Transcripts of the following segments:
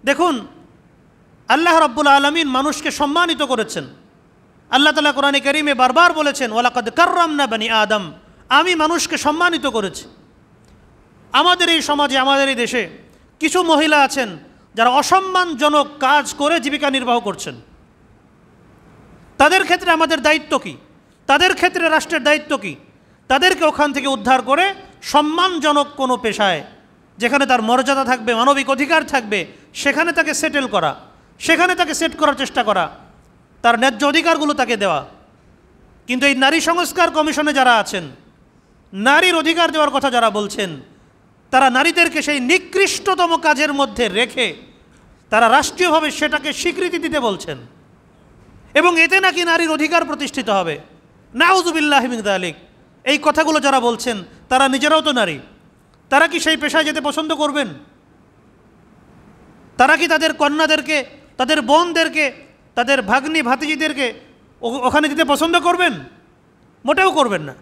দেখুন, আল্লাহ রাব্বুল আলামিন মানুষকে সম্মানিত করেছেন। আল্লাহ তাআলা কোরআনে কারীমে বারবার বলেছেন, ওয়ালাকাদ কাররামনা বানি আদম, আমি মানুষকে সম্মানিত করেছি। আমাদের এই সমাজে, আমাদের এই দেশে কিছু মহিলা আছেন যারা অসম্মানজনক কাজ করে জীবিকা নির্বাহ করছেন। তাদের ক্ষেত্রে আমাদের দায়িত্ব কী? তাদের ক্ষেত্রে রাষ্ট্রের দায়িত্ব কী? তাদেরকে ওখান থেকে উদ্ধার করে সম্মানজনক কোনো পেশায়, যেখানে তার মর্যাদা থাকবে, মানবিক অধিকার থাকবে, সেখানে তাকে সেটেল করা, সেখানে তাকে সেট করার চেষ্টা করা, তার ন্যায্য অধিকারগুলো তাকে দেওয়া। কিন্তু এই নারী সংস্কার কমিশনে যারা আছেন, নারীর অধিকার দেওয়ার কথা যারা বলছেন, তারা নারীদেরকে সেই নিকৃষ্টতম কাজের মধ্যে রেখে তারা রাষ্ট্রীয়ভাবে সেটাকে স্বীকৃতি দিতে বলছেন, এবং এতে নাকি নারীর অধিকার প্রতিষ্ঠিত হবে। নাউযুবিল্লাহি মিন যালিক। এই কথাগুলো যারা বলছেন তারা নিজেরাও তো নারী। তারা কি সেই পেশায় যেতে পছন্দ করবেন? তারা কি তাদের কন্যাদেরকে, তাদের বোনদেরকে, তাদের ভাগ্নি ভাতিজিদেরকে ওখানে যেতে পছন্দ করবেন? মোটেও করবেন না।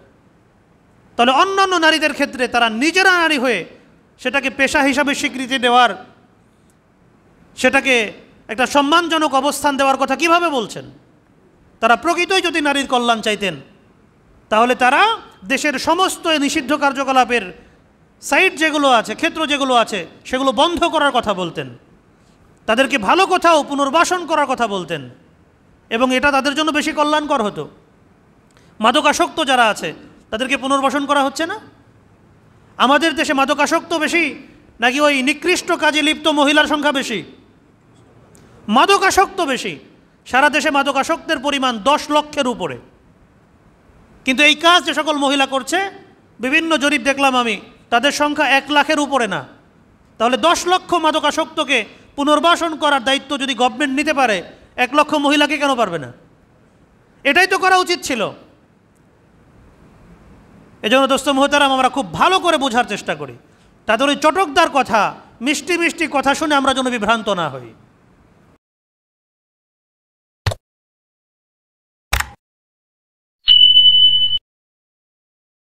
তাহলে অন্যান্য নারীদের ক্ষেত্রে তারা নিজেরা নারী হয়ে সেটাকে পেশা হিসাবে স্বীকৃতি দেওয়ার, সেটাকে একটা সম্মানজনক অবস্থান দেওয়ার কথা কিভাবে বলছেন? তারা প্রকৃতই যদি নারীর কল্যাণ চাইতেন, তাহলে তারা দেশের সমস্ত নিষিদ্ধ কার্যকলাপের সাইট যেগুলো আছে, ক্ষেত্র যেগুলো আছে, সেগুলো বন্ধ করার কথা বলতেন, তাদেরকে ভালো কোথাও পুনর্বাসন করার কথা বলতেন, এবং এটা তাদের জন্য বেশি কল্যাণকর হতো। মাদকাসক্ত যারা আছে তাদেরকে পুনর্বাসন করা হচ্ছে না? আমাদের দেশে মাদকাসক্ত বেশি নাকি ওই নিকৃষ্ট কাজে লিপ্ত মহিলার সংখ্যা বেশি? মাদকাসক্ত বেশি। সারা দেশে মাদকাসক্তের পরিমাণ 10 লক্ষের উপরে। কিন্তু এই কাজ যে সকল মহিলা করছে, বিভিন্ন জরিপ দেখলাম আমি, তাদের সংখ্যা 1 লাখের উপরে না। তাহলে 10 লক্ষ মাদকাসক্তকে পুনর্বাসন করার দায়িত্ব যদি গভর্নমেন্ট নিতে পারে, 1 লক্ষ মহিলাকে কেন পারবে না? এটাই তো করা উচিত ছিল। এজন্য দোস্ত মুহতারাম, আমরা খুব ভালো করে বোঝার চেষ্টা করি, তাদের ওই চটকদার কথা, মিষ্টি মিষ্টি কথা শুনে আমরা যেন বিভ্রান্ত না হই।